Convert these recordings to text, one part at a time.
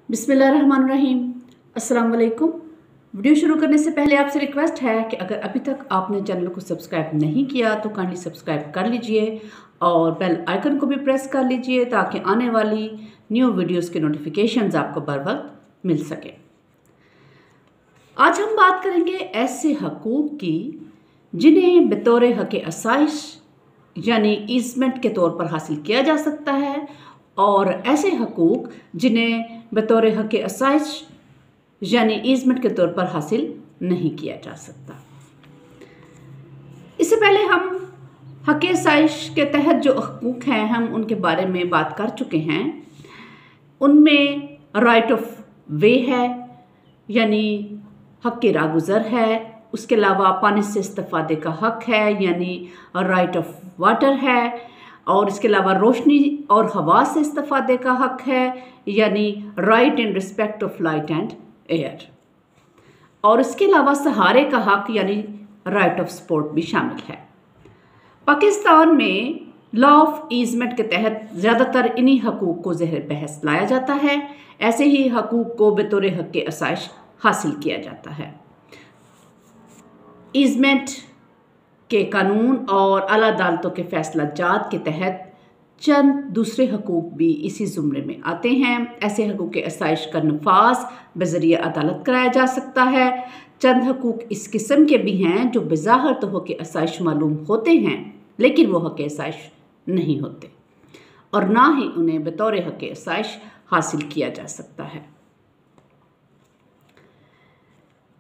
बिस्मिल्लाहिर्रहमानिर्रहीम। अस्सलाम वालेकुम। वीडियो शुरू करने से पहले आपसे रिक्वेस्ट है कि अगर अभी तक आपने चैनल को सब्सक्राइब नहीं किया तो काइंडली सब्सक्राइब कर लीजिए और बेल आइकन को भी प्रेस कर लीजिए ताकि आने वाली न्यू वीडियोस के नोटिफिकेशंस आपको बर वक्त मिल सके। आज हम बात करेंगे ऐसे हकूक़ की जिन्हें बतौर हक़ आसाइश यानी ईज़मेंट के तौर पर हासिल किया जा सकता है और ऐसे हकूक़ जिन्हें बतौर हक़ आसाइश यानी ईज़मेंट के तौर पर हासिल नहीं किया जा सकता। इससे पहले हम हक़ आसाइश के तहत जो हकूक़ हैं हम उनके बारे में बात कर चुके हैं। उनमें राइट ऑफ वे है यानी हक़ रागुज़र है, उसके अलावा पानी से इस्तिफ़ादे का हक़ है यानी राइट ऑफ वाटर है, और इसके अलावा रोशनी और हवा से इस्तिफ़ादे का हक़ है यानी right in respect of light and air, और इसके अलावा सहारे का हक़ यानी राइट ऑफ सपोर्ट भी शामिल है। पाकिस्तान में लॉ ऑफ ईज़मेंट के तहत ज़्यादातर इन्हीं हकूक़ को ज़ेर बहस लाया जाता है। ऐसे ही हकूक़ को बतौर हक़ आसाइश हासिल किया जाता है। ईज़मेंट के कानून और आला अदालतों के फैसला जात के तहत चंद दूसरे हकूक़ भी इसी ज़ुमरे में आते हैं। ऐसे हकूक़ आसाइश का नफाज बज़रिया अदालत कराया जा सकता है। चंद हकूक़ इस किस्म के भी हैं जो बज़ाहिर तो हक़ आसाइश मालूम होते हैं लेकिन वो हक़ आसाइश नहीं होते और ना ही उन्हें बतौर हक़ आसाइश हासिल किया जा सकता है।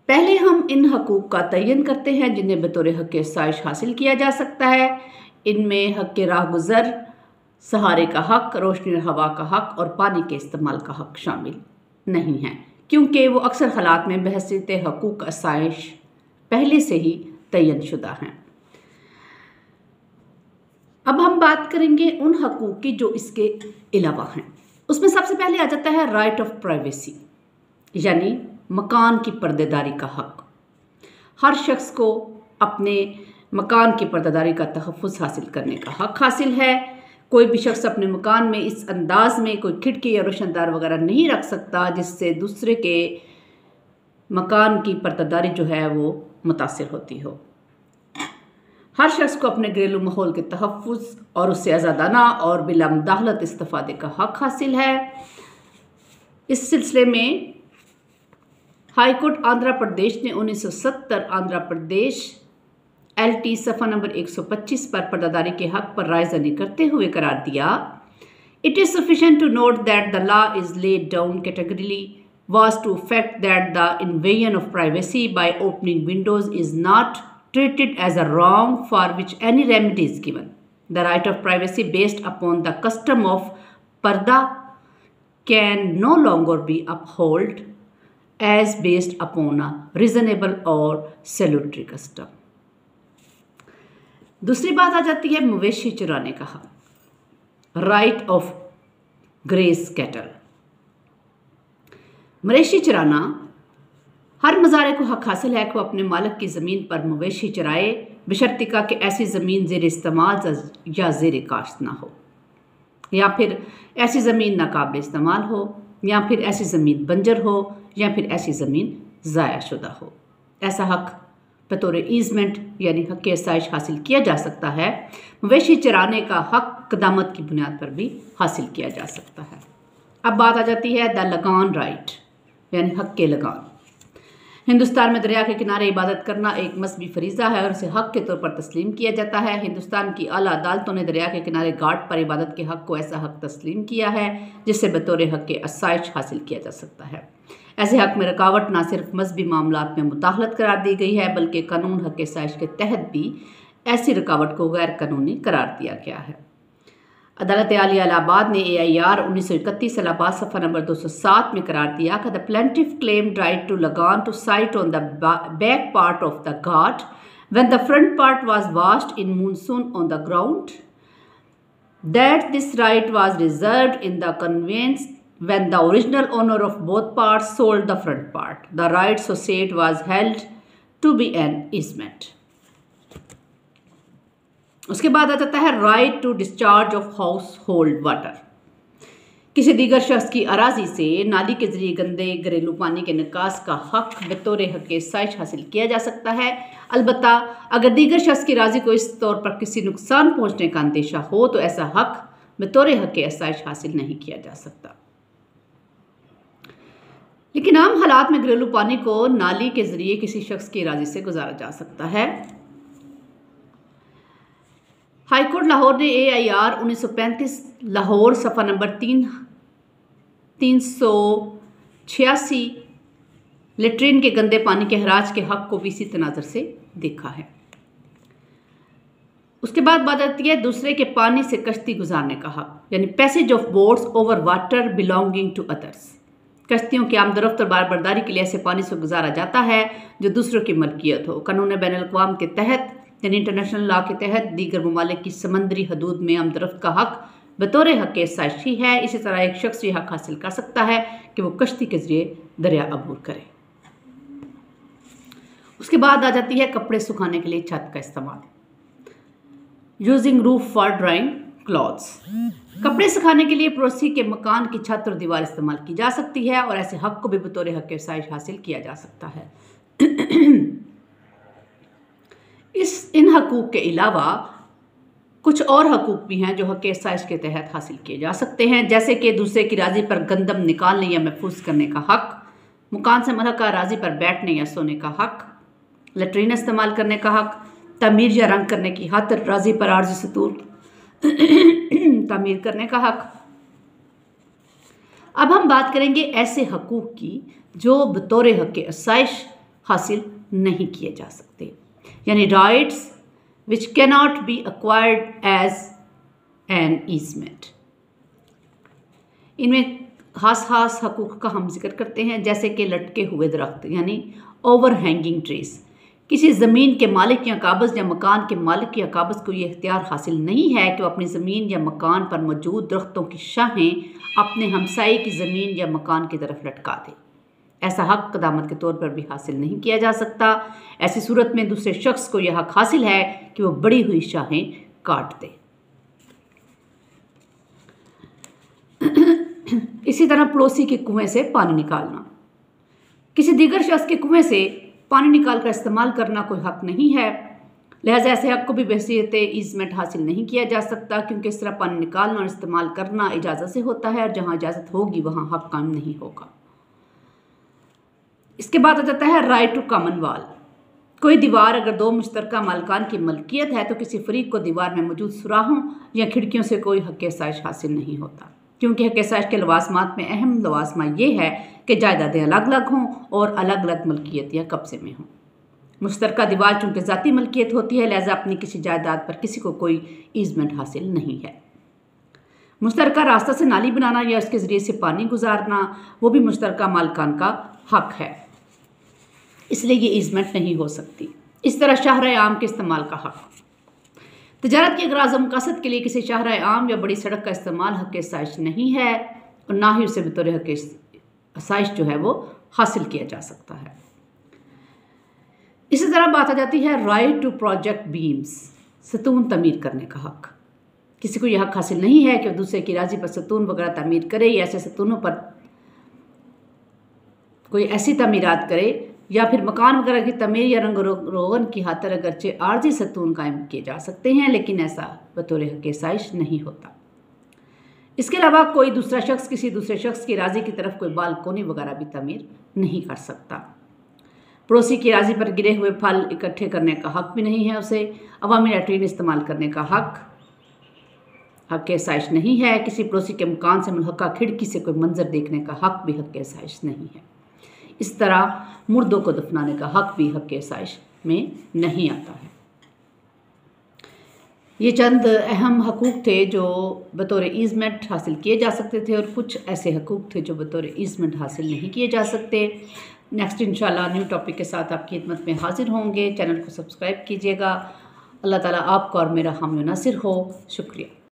पहले हम इन हकूक़ का तयन करते हैं जिन्हें बतौर हक़ आसाइश हासिल किया जा सकता है। इनमें हक़ राहगुज़र, सहारे का हक़, रोशनी और हवा का हक़ और पानी के इस्तेमाल का हक़ शामिल नहीं है क्योंकि वो अक्सर हालात में बहसीत हकूक़ आसाइश पहले से ही तयन शुदा हैं। अब हम बात करेंगे उन हकूक़ की जो इसके अलावा हैं। उसमें सबसे पहले आ जाता है राइट ऑफ प्राइवेसी यानी मकान की पर्देदारी का हक़। हर शख्स को अपने मकान की पर्देदारी का तहफ़्फ़ुज़ हासिल करने का हक़ हासिल है। कोई भी शख्स अपने मकान में इस अंदाज में कोई खिड़की या रोशनदार वगैरह नहीं रख सकता जिससे दूसरे के मकान की पर्देदारी जो है वो मुतासिर होती हो। हर शख्स को अपने घरेलू माहौल के तहफ़्फ़ुज़ और उससे आज़ादाना और बिला मुदाखलत इस्तिफ़ादे का हक़ हासिल है। इस सिलसिले में हाई कोर्ट आंध्र प्रदेश ने 1970 आंध्र प्रदेश LT सफ़ा नंबर 125 पर पर्दादारी के हक़ पर राय ज़नी करते हुए करार दिया, it is sufficient to note that the law is laid down categorically was to effect that the invasion of privacy by opening windows is not treated as a wrong for which any remedy is given. The right of privacy based upon the custom of parda can no longer be upheld as based upon a reasonable or salutary custom. दूसरी बात आ जाती है मवेशी चुराने का हक, right of grace cattle. मवेशी चराना हर मज़ारे को हक हासिल है कि वो अपने मालिक की ज़मीन पर मवेशी चराए बशर्तिका कि ऐसी ज़मीन ज़ेर इस्तेमाल या ज़ेर काश्त ना हो, या फिर ऐसी ज़मीन नाकाबिल इस्तेमाल हो, या फिर ऐसी ज़मीन बंजर हो, या फिर ऐसी ज़मीन ज़ाया शुदा हो। ऐसा हक़ बतौर ईज़मेंट यानी हक़ आसाइश हासिल किया जा सकता है। मवेशी चराने का हक़ क़दामत की बुनियाद पर भी हासिल किया जा सकता है। अब बात आ जाती है द लगान राइट यानी हक़ लगान। हिंदुस्तान में दरिया के किनारे इबादत करना एक मज़हबी फरीज़ा है और उसे हक़ के तौर पर तस्लीम किया जाता है। हिंदुस्तान की आला अदालतों ने दरिया के किनारे घाट पर इबादत के हक़ को ऐसा हक़ तस्लीम किया है जिससे बतौर हक़ आसाइश हासिल किया जा सकता है। ऐसे हक़ में रुकावट न सिर्फ मजहबी मामलात में मुदाखलत करार दी गई है बल्कि कानून हक़ आसाइश के तहत भी ऐसी रुकावट को गैर कानूनी करार दिया गया है। अदालत आलिया इलाहाबाद ने AIR 1931 इलाहाबाद सफ़ा नंबर 207 में करार दिया कि the plaintiff claimed right to lagan to site on the back part of the ghat when the front part was washed in monsoon on the ground, that this right was reserved in the conveyance when the original owner of both parts sold the front part. The right so said was held to be an easement. उसके बाद आ जाता है right to discharge of household water किसी दीगर शख्स की अराजी से नाली के जरिए गंदे घरेलू पानी के निकास का हक बतौर हक़ साइश हासिल किया जा सकता है, अलबत्ता अगर दीगर शख्स की राजी को इस तौर पर किसी नुकसान पहुँचने का अंदेशा हो तो ऐसा हक बतौर हक़ साइश हासिल नहीं किया जा सकता। लेकिन आम हालात में घरेलू पानी को नाली के जरिए किसी शख्स की राजी से गुजारा जा सकता है। हाईकोर्ट लाहौर ने AIR 1935 लाहौर सफ़ा नंबर 386 लेट्रिन के गंदे पानी के हराज के हक को भी इसी तनाज़र से देखा है। उसके बाद बात आती है दूसरे के पानी से कश्ती गुजारने का हक, यानी passage of boats over water belonging to others. कश्तियों की आमदरफ्त और बारबरदारी के लिए ऐसे पानी से गुजारा जाता है जो दूसरों की मलकियत हो। कानून बैनुल-अक़वाम के तहत यानी इंटरनेशनल लॉ के तहत दीगर ममालिक की समंदरी हदूद में आमदरफ्त का हक बतौर हक़ साइश ही है। इसी तरह एक शख्स ये हक हासिल कर सकता है कि वो कश्ती के जरिए दरिया अबूर करे। उसके बाद आ जाती है कपड़े सुखाने के लिए छत का इस्तेमाल, using roof for drawing clothes. कपड़े सुखाने के लिए पड़ोसी के मकान की छत और दीवार इस्तेमाल की जा सकती है और ऐसे हक को भी बतौर हक़ साइश हासिल किया जा सकता है। इन हकूक़ के अलावा कुछ और हकूक़ भी हैं जो हक़ साइश के तहत हासिल किए जा सकते हैं, जैसे कि दूसरे की राज़ी पर गंदम निकालने या महफूज करने का हक, मकान से मुल्हका राज़ी पर बैठने या सोने का हक, लैट्रीन इस्तेमाल करने का हक, तमीर या रंग करने की खातिर राज़ी पर आर्जी सतून तमीर करने का हक। अब हम बात करेंगे ऐसे हकूक़ की जो बतौर हक़ साइश हासिल नहीं किए जा सकते, यानी rights which cannot be acquired as an easement. इनमें खास हकूक़ का हम जिक्र करते हैं, जैसे कि लटके हुए दरख्त यानी ओवर हैंगिंग ट्रीज। किसी ज़मीन के मालिक या काबज़ या मकान के मालिक या काबज़ को ये इख्तियार हासिल नहीं है कि वो अपनी ज़मीन या मकान पर मौजूद दरख्तों की शाखें अपने हमसाये की ज़मीन या मकान की तरफ लटका दे। ऐसा हक क़दामत के तौर पर भी हासिल नहीं किया जा सकता। ऐसी सूरत में दूसरे शख्स को यह हक हासिल है कि वो बड़ी हुई शाखें काट दे। इसी तरह पड़ोसी के कुएं से पानी निकालना, किसी दीगर शख्स के कुएं से पानी निकाल कर इस्तेमाल करना कोई हक नहीं है, लिहाजा ऐसे हक को भी बहसीयत ईजमेंट हासिल नहीं किया जा सकता, क्योंकि इस तरह पानी निकालना और इस्तेमाल करना इजाज़त से होता है और जहाँ इजाज़त होगी वहाँ हक कायम नहीं होगा। इसके बाद आ जाता है राइट टू कॉमन वॉल। कोई दीवार अगर दो मुश्तरका मालिकान की मलकियत है तो किसी फरीक को दीवार में मौजूद सुराहों या खिड़कियों से कोई हक़ साइश हासिल नहीं होता, क्योंकि हक़ साइश के लवाजमात में अहम लवाजमा ये है कि जायदादें अलग अलग हों और अलग अलग मलकियत या कब्ज़े में हों। मुश्तरका दीवार चूँकि ज़ाती मलकियत होती है, लिहाजा अपनी किसी जायदाद पर किसी को कोई ईजमेंट हासिल नहीं है। मुश्तरका रास्ता से नाली बनाना या उसके ज़रिए से पानी गुजारना वो भी मुश्तरका मालिकान का हक है, इसलिए ये ईजमेंट नहीं हो सकती। इस तरह शाहराए आम के इस्तेमाल का हक, तजारत के अगराज़ व मकासद के लिए किसी शाहराए आम या बड़ी सड़क का इस्तेमाल हक़ साइश नहीं है और ना ही उसे बतौर हक़ साइश जो है वो हासिल किया जा सकता है। इसी तरह बात आ जाती है राइट टू प्रोजेक्ट बीम्स, सतून तमीर करने का हक। किसी को यह हक हासिल नहीं है कि वह दूसरे की राजी पर सतून वगैरह तमीर करे या ऐसे सतूनों पर कोई ऐसी तमीरात करे या फिर मकान वगैरह की तमीर या रंग रोगन की खातिर अगरचे आर्जी सतून कायम किए जा सकते हैं, लेकिन ऐसा बतौर हक़ साइश नहीं होता। इसके अलावा कोई दूसरा शख्स किसी दूसरे शख्स की राजी की तरफ कोई बालकोनी वगैरह भी तमीर नहीं कर सकता। पड़ोसी की राजी पर गिरे हुए फल इकट्ठे करने का हक भी नहीं है उसे। अवामी लैट्रीन इस्तेमाल करने का हक़ साइश नहीं है। किसी पड़ोसी के मकान से मुल्हका खिड़की से कोई मंजर देखने का हक भी हक़ साइश नहीं है। इस तरह मुर्दों को दफनाने का हक भी हक़ साइश में नहीं आता है। ये चंद अहम हकूक़ थे जो बतौर ईजमेंट हासिल किए जा सकते थे और कुछ ऐसे हकूक़ थे जो बतौर ईजमेंट हासिल नहीं किए जा सकते। नेक्स्ट इंशाल्लाह न्यू टॉपिक के साथ आपकी खिदमत में हाजिर होंगे। चैनल को सब्सक्राइब कीजिएगा। अल्लाह ताला आपका और मेरा हामी नासिर हो। शुक्रिया।